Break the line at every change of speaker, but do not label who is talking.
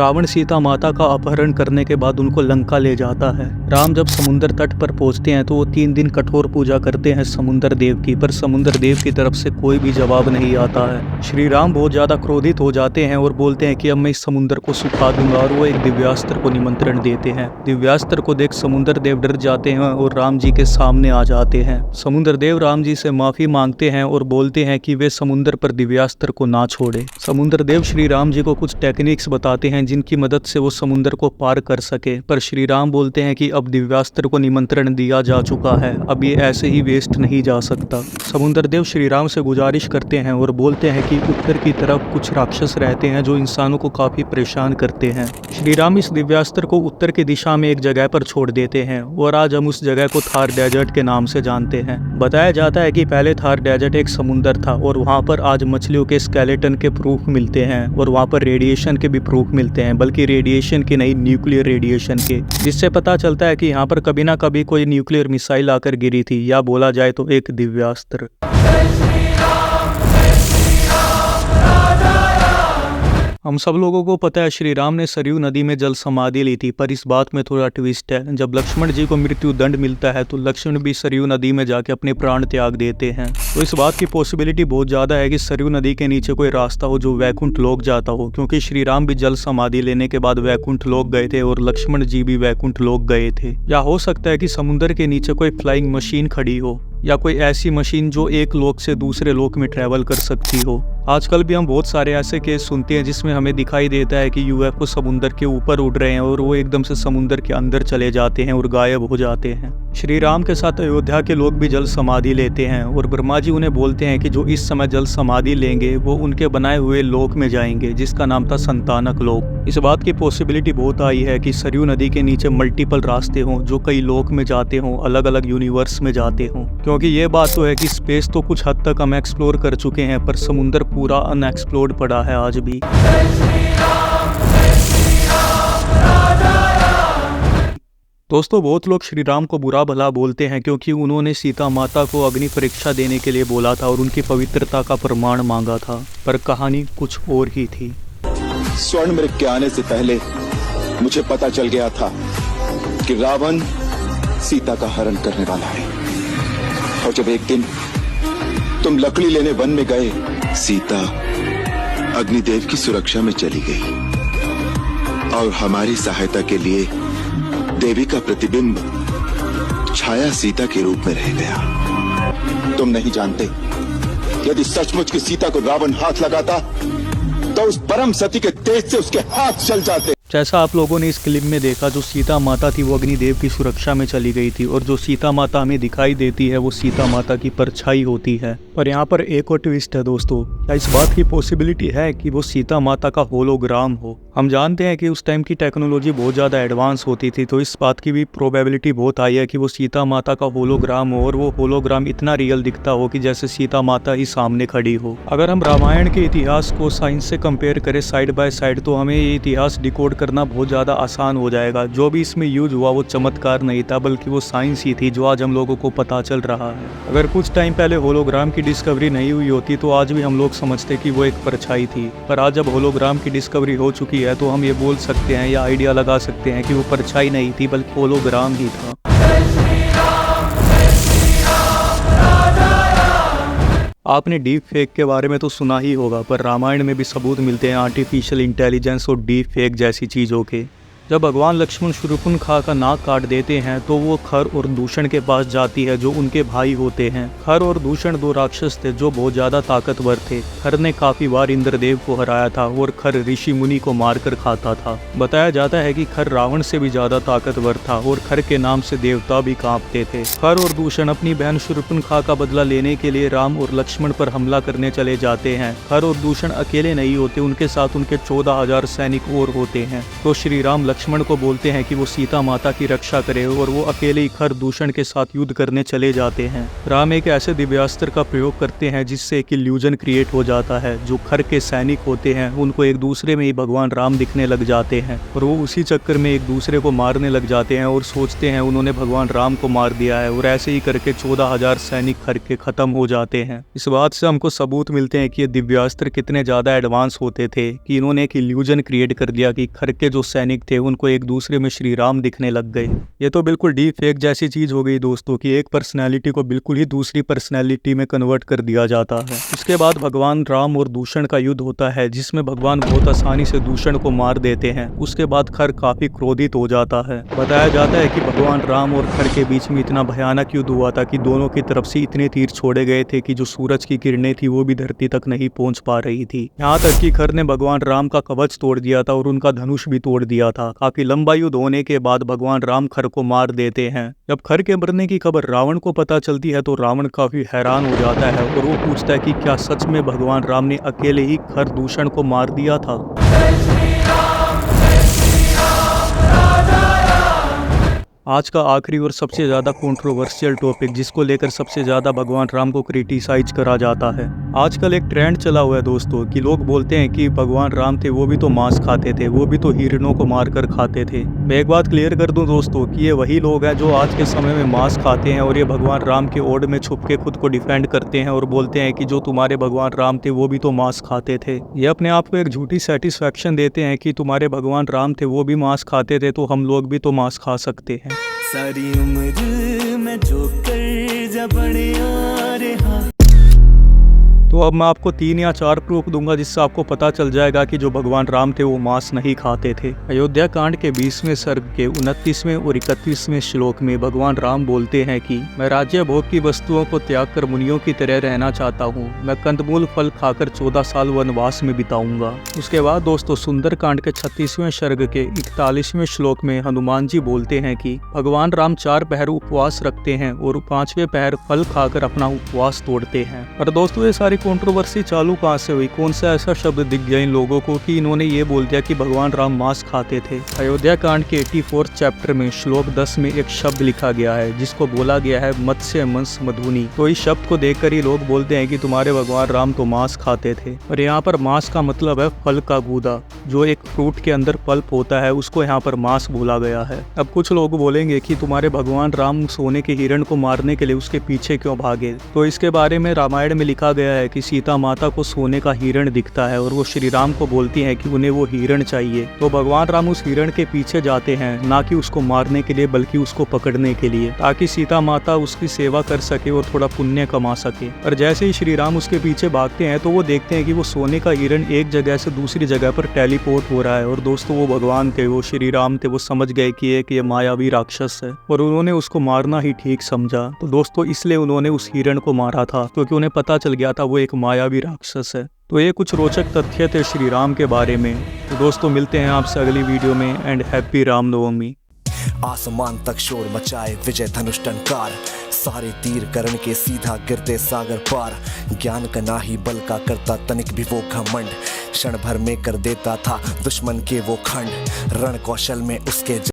रावण सीता माता का अपहरण करने के बाद उनको लंका ले जाता है। राम जब समुद्र तट पर पहुंचते हैं तो वो 3 दिन कठोर पूजा करते हैं समुद्र देव की, पर समुद्र देव की तरफ से कोई भी जवाब नहीं आता है। श्री राम बहुत ज्यादा क्रोधित हो जाते हैं और बोलते हैं कि अब मैं इस समुद्र को सुखा दूंगा, और वो एक दिव्यास्त्र को निमंत्रण देते हैं। दिव्यास्त्र को देख समुद्र देव डर जाते हैं और राम जी के सामने आ जाते हैं। समुद्र देव राम जी से माफी मांगते हैं और बोलते हैं कि वे समुद्र पर दिव्यास्त्र को ना छोड़े। समुद्र देव श्री राम जी को कुछ टेक्निक्स बताते हैं जिनकी मदद से वो समुद्र को पार कर सके, पर श्री राम बोलते हैं कि अब दिव्यास्त्र को निमंत्रण दिया जा चुका है, अब ये ऐसे ही वेस्ट नहीं जा सकता। समुद्र देव श्री राम से गुजारिश करते हैं और बोलते हैं कि उत्तर की तरफ कुछ राक्षस रहते हैं जो इंसानों को काफी परेशान करते हैं। श्री राम इस दिव्यास्त्र को उत्तर की दिशा में एक जगह पर छोड़ देते हैं और आज हम उस जगह को थार डेजर्ट के नाम से जानते हैं। बताया जाता है कि पहले थार डेजर्ट एक समुद्र था और वहाँ पर आज मछलियों के स्केलेटन के प्रूफ मिलते हैं और वहाँ पर रेडिएशन के भी प्रूफ मिलते हैं, बल्कि रेडिएशन की नहीं, न्यूक्लियर रेडिएशन के, जिससे पता चलता है कि यहाँ पर कभी ना कभी कोई न्यूक्लियर मिसाइल आकर गिरी थी, या बोला जाए तो एक दिव्यास्त्र। हम सब लोगों को पता है श्री राम ने सरयू नदी में जल समाधि ली थी, पर इस बात में थोड़ा ट्विस्ट है। जब लक्ष्मण जी को मृत्यु दंड मिलता है तो लक्ष्मण भी सरयू नदी में जाके अपने प्राण त्याग देते हैं। तो इस बात की पॉसिबिलिटी बहुत ज्यादा है कि सरयू नदी के नीचे कोई रास्ता हो जो वैकुंठ लोक जाता हो, क्योंकि श्री राम भी जल समाधि लेने के बाद वैकुंठ लोक गए थे और लक्ष्मण जी भी वैकुंठ लोक गए थे। या हो सकता है कि समुद्र के नीचे कोई फ्लाइंग मशीन खड़ी हो, या कोई ऐसी मशीन जो एक लोक से दूसरे लोक में ट्रेवल कर सकती हो। आजकल भी हम बहुत सारे ऐसे केस सुनते हैं जिसमें हमें दिखाई देता है कि यूएफओ समुद्र के ऊपर उड़ रहे हैं और वो एकदम से समुद्र के अंदर चले जाते हैं और गायब हो जाते हैं। श्री राम के साथ अयोध्या के लोग भी जल समाधि लेते हैं और ब्रह्मा जी उन्हें बोलते हैं कि जो इस समय जल समाधि लेंगे वो उनके बनाए हुए लोक में जाएंगे, जिसका नाम था संतानक लोक। इस बात की पॉसिबिलिटी बहुत आई है कि सरयू नदी के नीचे मल्टीपल रास्ते हों जो कई लोक में जाते हों, अलग अलग यूनिवर्स में जाते हों, क्योंकि ये बात तो है कि स्पेस तो कुछ हद तक हम एक्सप्लोर कर चुके हैं, पर समुद्र पूरा अनएक्सप्लोर्ड पड़ा है आज भी। दोस्तों, बहुत लोग श्री राम को बुरा भला बोलते हैं क्योंकि उन्होंने सीता माता को अग्नि परीक्षा देने के लिए बोला था और उनकी पवित्रता का प्रमाण मांगा था, पर कहानी कुछ और ही थी।
स्वर्ण मृग के आने से पहले मुझे पता चल गया था कि रावण सीता का हरण करने वाला है, और जब एक दिन तुम लकड़ी लेने वन में गए, सीता अग्निदेव की सुरक्षा में चली गई और हमारी सहायता के लिए देवी का प्रतिबिंब छाया सीता के रूप में रह गया। तुम नहीं जानते, यदि सचमुच की सीता को रावण हाथ लगाता तो उस परम सती के तेज से उसके हाथ जल जाते।
जैसा आप लोगों ने इस क्लिप में देखा, जो सीता माता थी वो अग्निदेव की सुरक्षा में चली गई थी, और जो सीता माता हमें दिखाई देती है वो सीता माता की परछाई होती है। पर यहाँ पर एक और ट्विस्ट है दोस्तों, क्या इस बात की पॉसिबिलिटी है कि वो सीता माता का होलोग्राम हो? हम जानते हैं कि उस टाइम की टेक्नोलॉजी बहुत ज़्यादा एडवांस होती थी, तो इस बात की भी प्रोबेबिलिटी बहुत आई है कि वो सीता माता का होलोग्राम हो, और वो होलोग्राम इतना रियल दिखता हो कि जैसे सीता माता ही सामने खड़ी हो। अगर हम रामायण के इतिहास को साइंस से कंपेयर करें साइड बाय साइड, तो हमें ये इतिहास डिकोड करना बहुत ज़्यादा आसान हो जाएगा। जो भी इसमें यूज हुआ वो चमत्कार नहीं था, बल्कि वो साइंस ही थी जो आज हम लोगों को पता चल रहा है। अगर कुछ टाइम पहले होलोग्राम की डिस्कवरी नहीं हुई होती तो आज भी हम लोग समझते कि वो एक परछाई थी, पर आज जब होलोग्राम की डिस्कवरी हो चुकी है तो हम ये बोल सकते हैं या आइडिया लगा सकते हैं कि वो परछाई नहीं थी बल्कि होलोग्राम ही था। आपने डीप फेक के बारे में तो सुना ही होगा, पर रामायण में भी सबूत मिलते हैं आर्टिफिशियल इंटेलिजेंस और डीप फेक जैसी चीज़ों के। जब भगवान लक्ष्मण शूर्पणखा का नाक काट देते हैं तो वो खर और दूषण के पास जाती है जो उनके भाई होते हैं। खर और दूषण 2 राक्षस थे जो बहुत ज्यादा ताकतवर थे। खर ने काफी बार इंद्रदेव को हराया था और खर ऋषि मुनि को मारकर खाता था। बताया जाता है कि खर रावण से भी ज्यादा ताकतवर था और खर के नाम से देवता भी कांपते थे। खर और दूषण अपनी बहन शूर्पणखा का बदला लेने के लिए राम और लक्ष्मण पर हमला करने चले जाते हैं। खर और दूषण अकेले नहीं होते, उनके साथ उनके 14,000 सैनिक और होते हैं। तो श्री राम लक्ष्मण को बोलते हैं कि वो सीता माता की रक्षा करे और वो अकेले ही खर दूषण के साथ युद्ध करने चले जाते हैं। राम एक ऐसे दिव्यास्त्र का प्रयोग करते हैं जिससे एक इल्यूजन क्रिएट हो जाता है। जो खर के सैनिक होते हैं उनको एक दूसरे में ही भगवान राम दिखने लग जाते हैं और वो उसी चक्कर में एक दूसरे को मारने लग जाते हैं और सोचते हैं उन्होंने भगवान राम को मार दिया है और ऐसे ही करके 14,000 सैनिक खर के खत्म हो जाते हैं। इस बात से हमको सबूत मिलते हैं कि ये दिव्यास्त्र कितने ज्यादा एडवांस होते थे कि इन्होंने एक इल्यूजन क्रिएट कर दिया कि खर के जो सैनिक थे उनको एक दूसरे में श्री राम दिखने लग गए। ये तो बिल्कुल डीप फेक जैसी चीज हो गई दोस्तों कि एक पर्सनैलिटी को बिल्कुल ही दूसरी पर्सनैलिटी में कन्वर्ट कर दिया जाता है। इसके बाद भगवान राम और दूषण का युद्ध होता है जिसमें भगवान बहुत आसानी से दूषण को मार देते हैं। उसके बाद खर काफी क्रोधित हो जाता है। बताया जाता है कि भगवान राम और खर के बीच में इतना भयानक युद्ध हुआ था कि दोनों की तरफ से इतने तीर छोड़े गए थे कि जो सूरज की किरणें थी वो भी धरती तक नहीं पहुंच पा रही थी। यहाँ तक कि खर ने भगवान राम का कवच तोड़ दिया था और उनका धनुष भी तोड़ दिया था। काफी लंबा युद्ध होने के बाद भगवान राम खर को मार देते हैं। जब खर के मरने की खबर रावण को पता चलती है तो रावण काफी हैरान हो जाता है और वो पूछता है कि क्या सच में भगवान राम ने अकेले ही खर दूषण को मार दिया था। आज का आखिरी और सबसे ज्यादा कंट्रोवर्शियल टॉपिक जिसको लेकर सबसे ज्यादा भगवान राम को क्रिटिसाइज करा जाता है। आजकल एक ट्रेंड चला हुआ है दोस्तों कि लोग बोलते हैं कि भगवान राम थे वो भी तो मांस खाते थे, वो भी तो हिरणों को मारकर खाते थे। मैं एक बात क्लियर कर दूं दोस्तों कि ये वही लोग हैं जो आज के समय में मांस खाते हैं और ये भगवान राम के ओड में छुप के खुद को डिफेंड करते हैं और बोलते हैं कि जो तुम्हारे भगवान राम थे वो भी तो मांस खाते थे। ये अपने आप को एक झूठी सेटिस्फैक्शन देते हैं कि तुम्हारे भगवान राम थे वो भी मांस खाते थे तो हम लोग भी तो मांस खा सकते हैं।
सारी उम्र मैं जो कर जा बड़े आ रहा।
तो अब मैं आपको 3 या 4 प्रूफ दूंगा जिससे आपको पता चल जाएगा कि जो भगवान राम थे वो मांस नहीं खाते थे। अयोध्या कांड के 20वें सर्ग के 29वें और 31वें श्लोक में भगवान राम बोलते हैं कि मैं राज्य भोग की वस्तुओं को त्याग कर मुनियों की तरह रहना चाहता हूँ। मैं कंदमूल फल खाकर 14 साल वनवास में बिताऊंगा। उसके बाद दोस्तों सुंदर कांड के 36वें सर्ग के 41वें श्लोक में हनुमान जी बोलते हैं कि भगवान राम 4 पहर उपवास रखते हैं और 5वें पहर फल खाकर अपना उपवास तोड़ते हैं। और दोस्तों ये सारी कंट्रोवर्सी चालू कहाँ से हुई? कौन सा ऐसा शब्द दिख गया इन लोगों को कि इन्होंने ये बोल दिया कि भगवान राम मांस खाते थे? अयोध्या कांड के 84 चैप्टर में श्लोक 10 में एक शब्द लिखा गया है जिसको बोला गया है मत्स्य मंस मधुनी। तो इस शब्द को देखकर ही लोग बोलते हैं कि तुम्हारे भगवान राम तो मांस खाते थे। और यहाँ पर मांस का मतलब है फल का गूदा, जो एक फ्रूट के अंदर पल्प होता है उसको यहाँ पर मांस बोला गया है। अब कुछ लोग बोलेंगे कि तुम्हारे भगवान राम सोने के हिरण को मारने के लिए उसके पीछे क्यों भागे? तो इसके बारे में रामायण में लिखा गया है कि सीता माता को सोने का हिरण दिखता है और वो श्री राम को बोलती हैं कि उन्हें वो हिरण चाहिए। तो भगवान राम उस हिरण के पीछे जाते हैं, ना कि उसको मारने के लिए बल्कि उसको पकड़ने के लिए, ताकि सीता माता उसकी सेवा कर सके और थोड़ा पुण्य कमा सके। और जैसे ही श्री राम उसके पीछे भागते हैं तो वो देखते हैं कि वो सोने का हिरण एक जगह से दूसरी जगह पर टेलीपोर्ट हो रहा है। और दोस्तों वो भगवान थे, वो श्री राम थे। वो समझ गए कि एक ये मायावी राक्षस है और उन्होंने उसको मारना ही ठीक समझा। तो दोस्तों इसलिए उन्होंने उस हिरण को मारा था क्योंकि उन्हें पता चल गया था वो एक मायावी राक्षस है। तो ये कुछ रोचक तथ्य थे श्री राम के बारे में। तो दोस्तों मिलते हैं आपसे अगली वीडियो में एंड हैप्पी रामनवमी।
आसमान तक शोर मचाए विजय धनुष टंकार, सारे तीर करण के सीधा गिरते सागर पार। ज्ञान का ना ही बल का करता तनिक भी वो घमंड, क्षण भर में कर देता था दुश्मन के वो खंड। रण कौशल में उसके